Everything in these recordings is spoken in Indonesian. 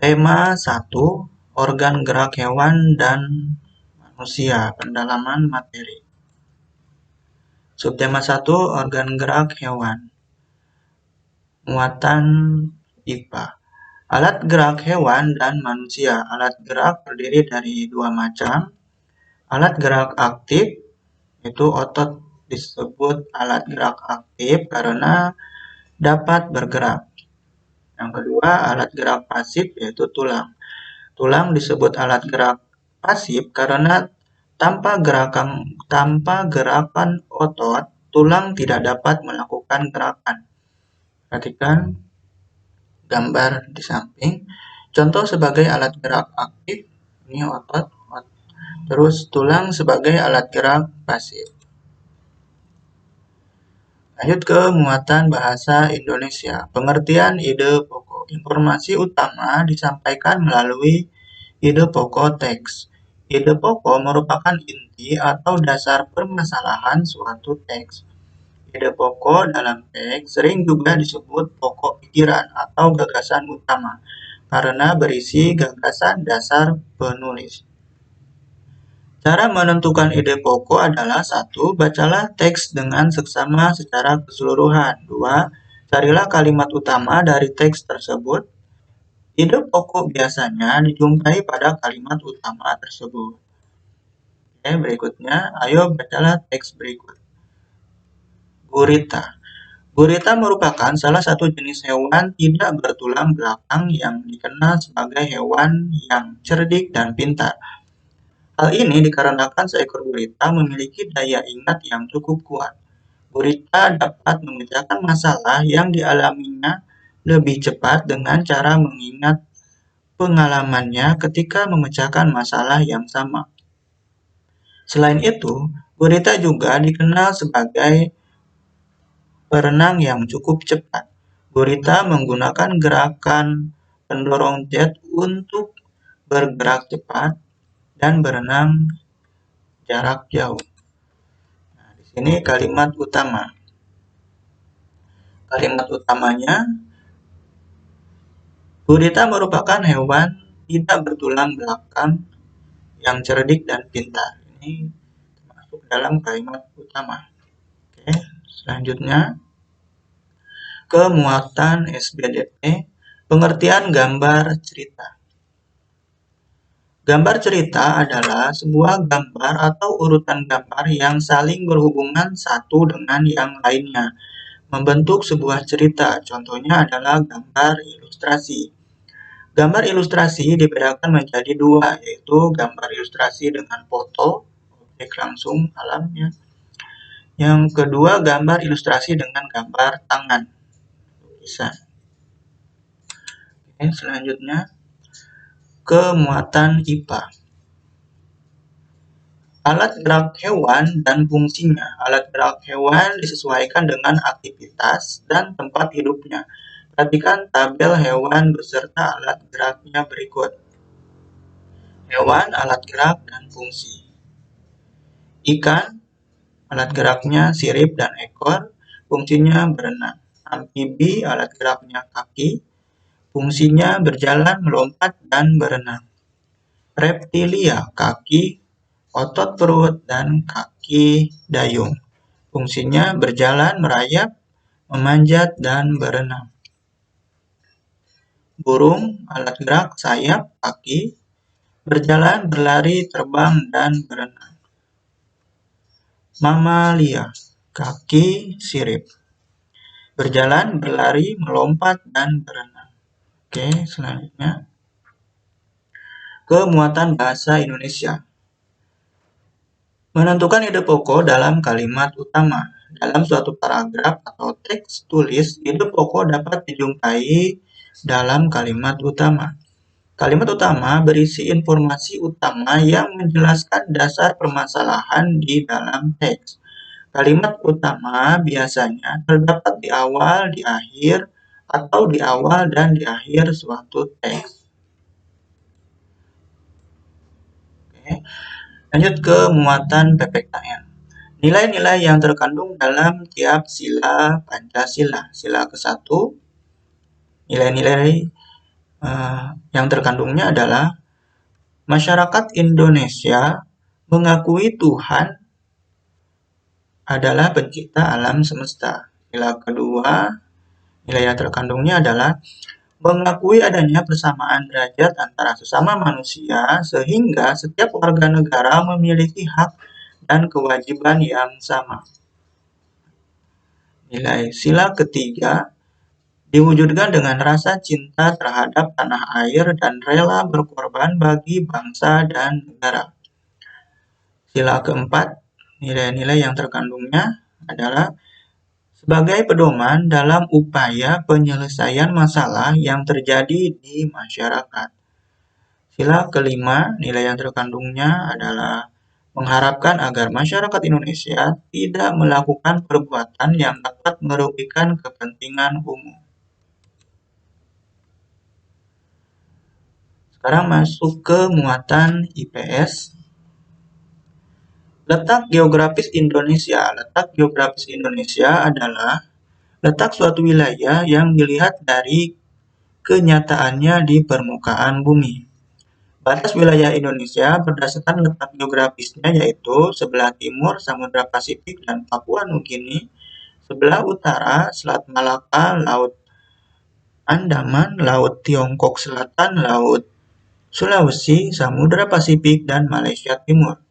Tema 1, organ gerak hewan dan manusia, pendalaman materi. Subtema 1, organ gerak hewan. Muatan IPA. Alat gerak hewan dan manusia. Alat gerak terdiri dari dua macam. Alat gerak aktif, itu otot disebut alat gerak aktif karena dapat bergerak. Yang kedua, alat gerak pasif yaitu tulang. Tulang disebut alat gerak pasif karena tanpa gerakan otot, tulang tidak dapat melakukan gerakan. Perhatikan gambar di samping. Contoh sebagai alat gerak aktif, ini otot. Terus tulang sebagai alat gerak pasif. Lanjut ke muatan bahasa Indonesia. Pengertian ide pokok. Informasi utama disampaikan melalui ide pokok teks. Ide pokok merupakan inti atau dasar permasalahan suatu teks. Ide pokok dalam teks sering juga disebut pokok pikiran atau gagasan utama karena berisi gagasan dasar penulis. Cara menentukan ide pokok adalah 1. Bacalah teks dengan seksama secara keseluruhan. 2. Carilah kalimat utama dari teks tersebut. Ide pokok biasanya dijumpai pada kalimat utama tersebut. Oke, berikutnya, ayo bacalah teks berikut. Gurita. Gurita merupakan salah satu jenis hewan tidak bertulang belakang yang dikenal sebagai hewan yang cerdik dan pintar. Hal ini dikarenakan seekor gurita memiliki daya ingat yang cukup kuat. Gurita dapat memecahkan masalah yang dialaminya lebih cepat dengan cara mengingat pengalamannya ketika memecahkan masalah yang sama. Selain itu, gurita juga dikenal sebagai perenang yang cukup cepat. Gurita menggunakan gerakan pendorong jet untuk bergerak cepat dan berenang jarak jauh. Nah, di sini kalimat utama. Kalimat utamanya, gurita merupakan hewan tidak bertulang belakang yang cerdik dan pintar. Ini termasuk dalam kalimat utama. Oke, selanjutnya ke muatan SBDP, pengertian gambar cerita. Gambar cerita adalah sebuah gambar atau urutan gambar yang saling berhubungan satu dengan yang lainnya, membentuk sebuah cerita. Contohnya adalah gambar ilustrasi. Gambar ilustrasi dibedakan menjadi dua, yaitu gambar ilustrasi dengan foto, objek langsung alamnya. Yang kedua, gambar ilustrasi dengan gambar tangan, lukisan. Oke, selanjutnya ke muatan IPA. Alat gerak hewan dan fungsinya. Alat gerak hewan disesuaikan dengan aktivitas dan tempat hidupnya. Perhatikan tabel hewan beserta alat geraknya berikut. Hewan, alat gerak, dan fungsi. Ikan, alat geraknya sirip dan ekor, fungsinya berenang. Amfibi, alat geraknya kaki, fungsinya berjalan, melompat, dan berenang. Reptilia, kaki, otot perut, dan kaki dayung. Fungsinya berjalan, merayap, memanjat, dan berenang. Burung, alat gerak sayap, kaki, berjalan, berlari, terbang, dan berenang. Mamalia, kaki, sirip, berjalan, berlari, melompat, dan berenang. Oke, selanjutnya ke muatan bahasa Indonesia. Menentukan ide pokok dalam kalimat utama. Dalam suatu paragraf atau teks tulis, ide pokok dapat dijumpai dalam kalimat utama. Kalimat utama berisi informasi utama yang menjelaskan dasar permasalahan di dalam teks. Kalimat utama biasanya terdapat di awal, di akhir, atau di awal dan di akhir suatu teks. Oke. Lanjut ke muatan PPKN. Nilai-nilai yang terkandung dalam tiap sila Pancasila. Sila ke-1, nilai-nilai yang terkandungnya adalah masyarakat Indonesia mengakui Tuhan adalah pencipta alam semesta. Sila kedua, nilai yang terkandungnya adalah mengakui adanya persamaan derajat antara sesama manusia sehingga setiap warga negara memiliki hak dan kewajiban yang sama. Nilai sila ketiga diwujudkan dengan rasa cinta terhadap tanah air dan rela berkorban bagi bangsa dan negara. Sila keempat, nilai-nilai yang terkandungnya adalah sebagai pedoman dalam upaya penyelesaian masalah yang terjadi di masyarakat. Sila kelima, nilai yang terkandungnya adalah mengharapkan agar masyarakat Indonesia tidak melakukan perbuatan yang dapat merugikan kepentingan umum. Sekarang masuk ke muatan IPS. Letak geografis Indonesia. Letak geografis Indonesia adalah letak suatu wilayah yang dilihat dari kenyataannya di permukaan bumi. Batas wilayah Indonesia berdasarkan letak geografisnya yaitu sebelah timur Samudra Pasifik dan Papua Nugini, sebelah utara Selat Malaka, Laut Andaman, Laut Tiongkok Selatan, Laut Sulawesi, Samudra Pasifik, dan Malaysia Timur.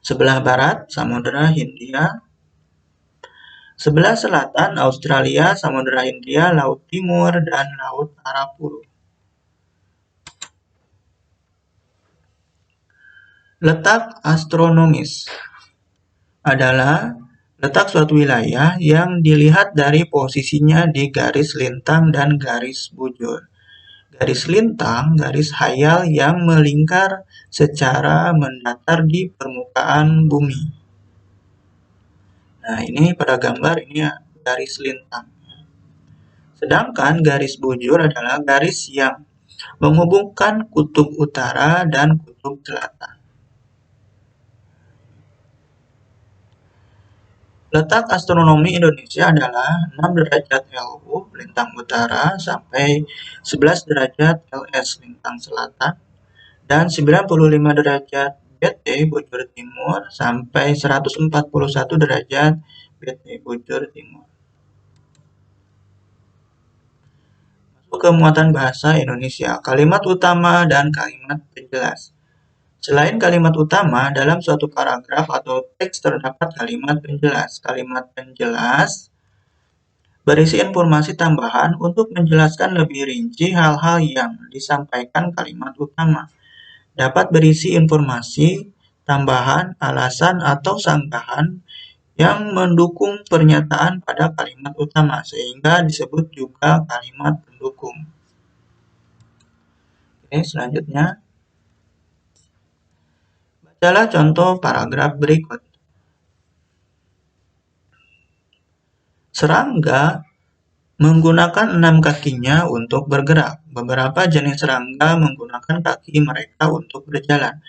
Sebelah barat Samudra Hindia, sebelah selatan Australia, Samudra Hindia, Laut Timur, dan Laut Arafura. Letak astronomis adalah letak suatu wilayah yang dilihat dari posisinya di garis lintang dan garis bujur. Garis lintang, garis hayal yang melingkar secara mendatar di permukaan bumi. Nah, ini pada gambar ini ya, garis lintang. Sedangkan garis bujur adalah garis yang menghubungkan kutub utara dan kutub selatan. Letak astronomi Indonesia adalah 6 derajat LU lintang utara sampai 11 derajat LS lintang selatan dan 95 derajat BT bujur timur sampai 141 derajat BT bujur timur. Masuk ke muatan bahasa Indonesia, kalimat utama dan kalimat penjelas. Selain kalimat utama, dalam suatu paragraf atau teks terdapat kalimat penjelas. Kalimat penjelas berisi informasi tambahan untuk menjelaskan lebih rinci hal-hal yang disampaikan kalimat utama. Dapat berisi informasi tambahan, alasan, atau sanggahan yang mendukung pernyataan pada kalimat utama, sehingga disebut juga kalimat pendukung. Oke, selanjutnya. Bacalah contoh paragraf berikut. Serangga menggunakan 6 kakinya untuk bergerak. Beberapa jenis serangga menggunakan kaki mereka untuk berjalan.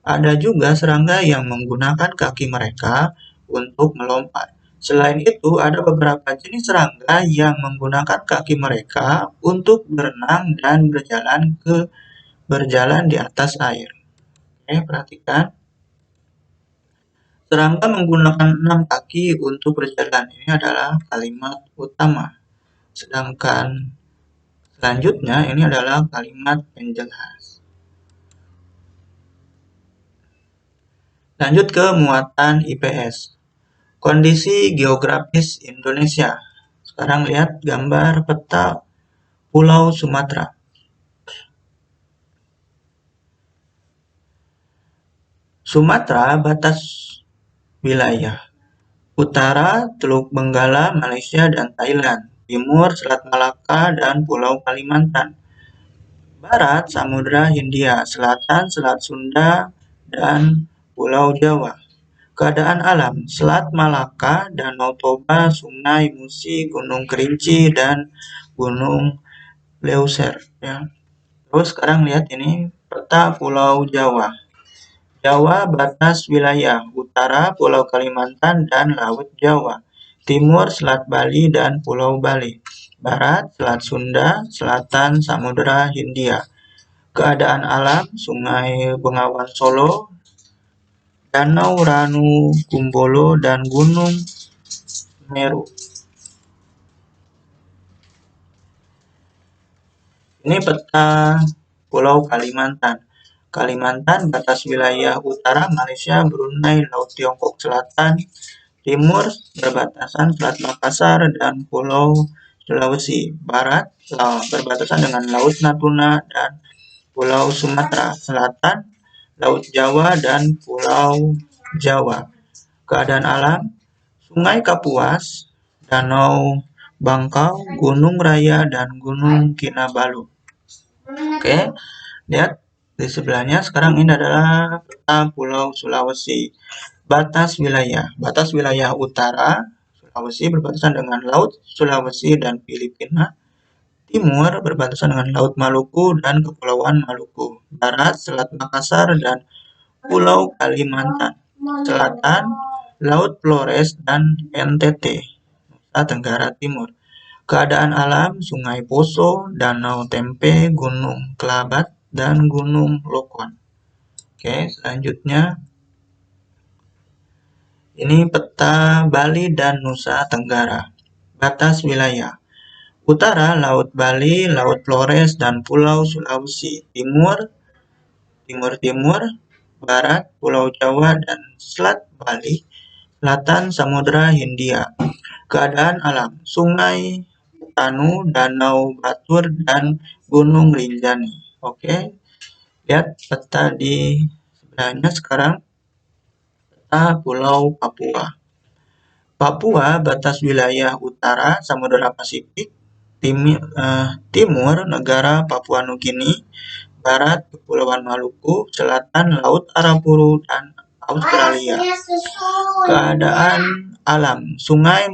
Ada juga serangga yang menggunakan kaki mereka untuk melompat. Selain itu, ada beberapa jenis serangga yang menggunakan kaki mereka untuk berenang dan berjalan di atas air. Oke, perhatikan. Serangga menggunakan 6 kaki untuk berjalan. Ini adalah kalimat utama. Sedangkan selanjutnya ini adalah kalimat penjelas. Lanjut ke muatan IPS. Kondisi geografis Indonesia. Sekarang lihat gambar peta Pulau Sumatera. Sumatera batas wilayah. Utara Teluk Benggala, Malaysia dan Thailand. Timur Selat Malaka dan Pulau Kalimantan. Barat Samudra Hindia, Selatan Selat Sunda dan Pulau Jawa. Keadaan alam, Selat Malaka, Danau Toba, Sungai Musi, Gunung Kerinci, dan Gunung Leuser. Ya. Terus sekarang lihat ini peta Pulau Jawa. Jawa batas wilayah, utara Pulau Kalimantan dan Laut Jawa, timur Selat Bali dan Pulau Bali. barat, Selat Sunda, selatan Samudra Hindia. Keadaan alam, Sungai Bengawan Solo, Danau Ranu Kumbolo, dan Gunung Meru. Ini peta Pulau Kalimantan. Kalimantan, batas wilayah utara Malaysia, Brunei, Laut Tiongkok Selatan, timur berbatasan Selat Makassar dan Pulau Sulawesi. Barat berbatasan dengan Laut Natuna dan Pulau Sumatera. Selatan, Laut Jawa dan Pulau Jawa. Keadaan alam, Sungai Kapuas, Danau Bangkau, Gunung Raya, dan Gunung Kinabalu. Oke, lihat di sebelahnya sekarang ini adalah peta Pulau Sulawesi. Batas wilayah utara Sulawesi berbatasan dengan Laut Sulawesi dan Filipina. Timur berbatasan dengan Laut Maluku dan Kepulauan Maluku. Barat, Selat Makassar dan Pulau Kalimantan. Selatan, Laut Flores dan NTT, Nusa Tenggara Timur. Keadaan alam, Sungai Poso, Danau Tempe, Gunung Kelabat, dan Gunung Lokon. Oke, selanjutnya ini peta Bali dan Nusa Tenggara. Batas wilayah utara, Laut Bali, Laut Flores, dan Pulau Sulawesi. Timur, barat, Pulau Jawa dan Selat Bali. Selatan, Samudra Hindia. Keadaan alam, Sungai Tanu, Danau Batur, dan Gunung Rinjani. Oke, lihat peta di sebelahnya sekarang. Peta Pulau Papua. Papua, batas wilayah utara Samudra Pasifik, timur negara Papua Nugini, barat Kepulauan Maluku, selatan Laut Arafuru dan Australia. Keadaan alam, Sungai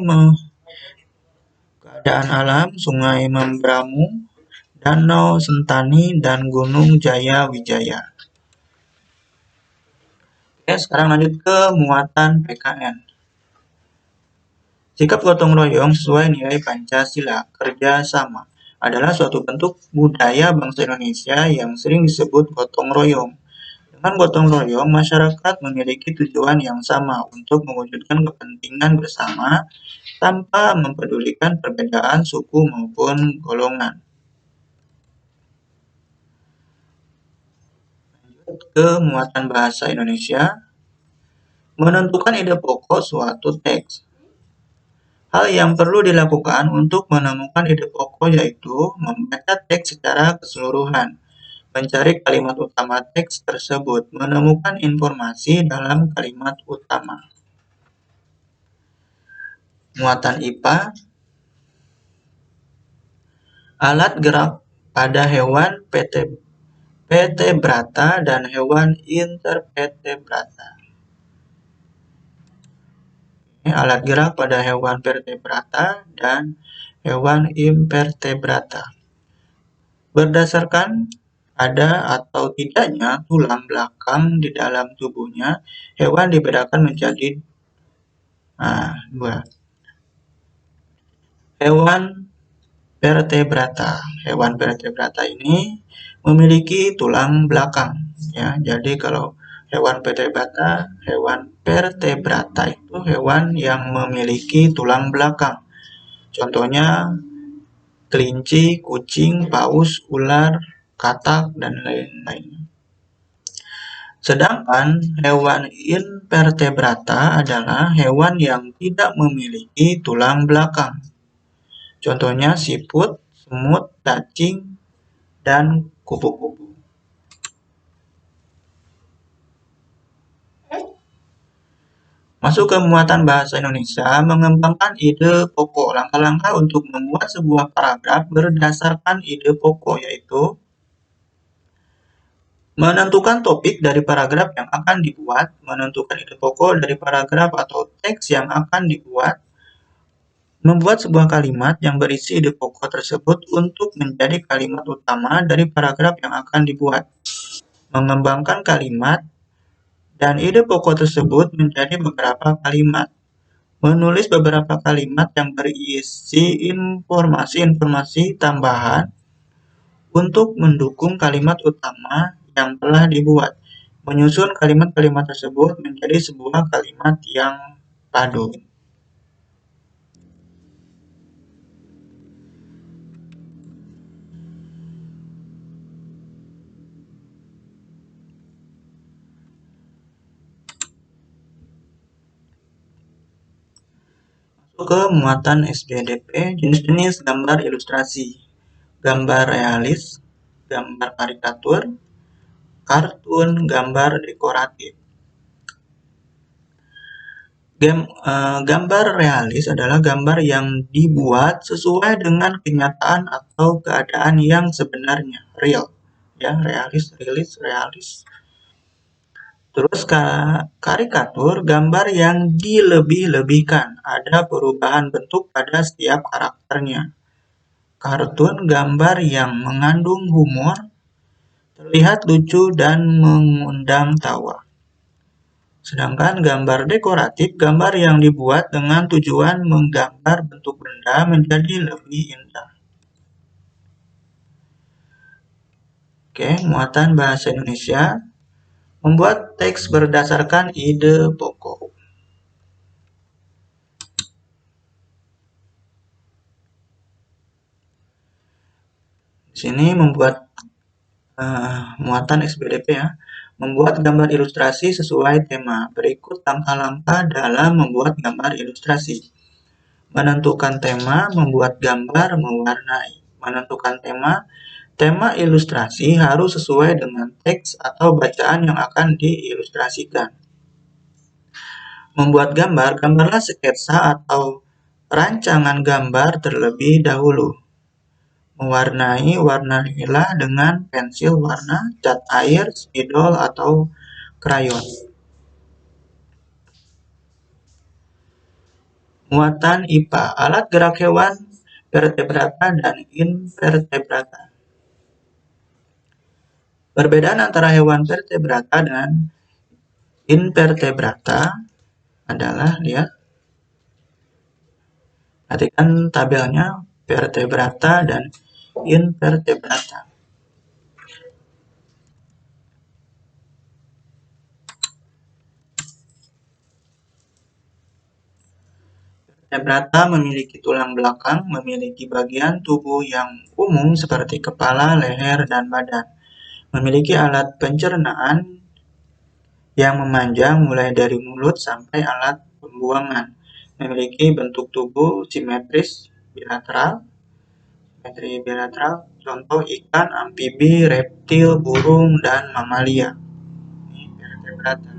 Membramu, Danau Sentani, dan Gunung Jaya Wijaya. Oke, sekarang lanjut ke muatan PKN. Sikap gotong royong sesuai nilai Pancasila, kerja sama, adalah suatu bentuk budaya bangsa Indonesia yang sering disebut gotong royong. Dengan gotong royong, masyarakat memiliki tujuan yang sama untuk mewujudkan kepentingan bersama tanpa mempedulikan perbedaan suku maupun golongan. Lanjut ke muatan bahasa Indonesia. Menentukan ide pokok suatu teks. Hal yang perlu dilakukan untuk menemukan ide pokok yaitu membaca teks secara keseluruhan, mencari kalimat utama teks tersebut, menemukan informasi dalam kalimat utama. Muatan IPA. Alat gerak pada hewan vertebrata dan hewan invertebrata. Alat gerak pada hewan vertebrata dan hewan invertebrata. Berdasarkan ada atau tidaknya tulang belakang di dalam tubuhnya, hewan dibedakan menjadi dua. Hewan vertebrata. Hewan vertebrata ini memiliki tulang belakang. Ya, jadi kalau hewan vertebrata itu hewan yang memiliki tulang belakang. Contohnya kelinci, kucing, paus, ular, katak, dan lain-lain. Sedangkan hewan invertebrata adalah hewan yang tidak memiliki tulang belakang. Contohnya siput, semut, cacing, dan kupu-kupu. Masuk ke muatan bahasa Indonesia, mengembangkan ide pokok. Langkah-langkah untuk membuat sebuah paragraf berdasarkan ide pokok yaitu menentukan topik dari paragraf yang akan dibuat, menentukan ide pokok dari paragraf atau teks yang akan dibuat, membuat sebuah kalimat yang berisi ide pokok tersebut untuk menjadi kalimat utama dari paragraf yang akan dibuat, mengembangkan kalimat dan ide pokok tersebut menjadi beberapa kalimat, Menulis beberapa kalimat yang berisi informasi-informasi tambahan untuk mendukung kalimat utama yang telah dibuat. Menyusun kalimat-kalimat tersebut menjadi sebuah kalimat yang padu. Ke muatan SBDP, jenis-jenis gambar ilustrasi, gambar realis, gambar karikatur, kartun, gambar dekoratif. Gambar realis adalah gambar yang dibuat sesuai dengan kenyataan atau keadaan yang sebenarnya, real. Ya, realis. Terus karikatur, gambar yang dilebih-lebihkan, ada perubahan bentuk pada setiap karakternya. Kartun, gambar yang mengandung humor, terlihat lucu dan mengundang tawa. Sedangkan gambar dekoratif, gambar yang dibuat dengan tujuan menggambar bentuk benda menjadi lebih indah. Oke, muatan bahasa Indonesia. Membuat teks berdasarkan ide pokok. Di sini membuat muatan SBDP ya. Membuat gambar ilustrasi sesuai tema. Berikut langkah-langkah dalam membuat gambar ilustrasi. Menentukan tema, membuat gambar, mewarnai. Menentukan tema ilustrasi harus sesuai dengan teks atau bacaan yang akan diilustrasikan. Membuat gambar, gambarlah sketsa atau rancangan gambar terlebih dahulu. Mewarnai, warnailah dengan pensil warna, cat air, spidol, atau krayon. Muatan IPA, alat gerak hewan vertebrata dan invertebrata. Perbedaan antara hewan vertebrata dan invertebrata adalah, lihat, perhatikan tabelnya, vertebrata dan invertebrata. Vertebrata memiliki tulang belakang, memiliki bagian tubuh yang umum seperti kepala, leher, dan badan. Memiliki alat pencernaan yang memanjang mulai dari mulut sampai alat pembuangan. Memiliki bentuk tubuh simetris bilateral. Contoh ikan, amfibi, reptil, burung, dan mamalia. Ini vertebrata.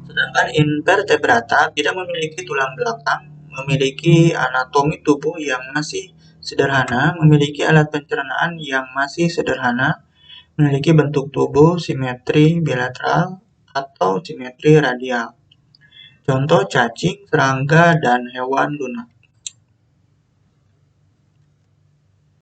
Sedangkan invertebrata tidak memiliki tulang belakang, memiliki anatomi tubuh yang masih sederhana, memiliki alat pencernaan yang masih sederhana, memiliki bentuk tubuh simetri bilateral atau simetri radial. Contoh cacing, serangga, dan hewan lunak.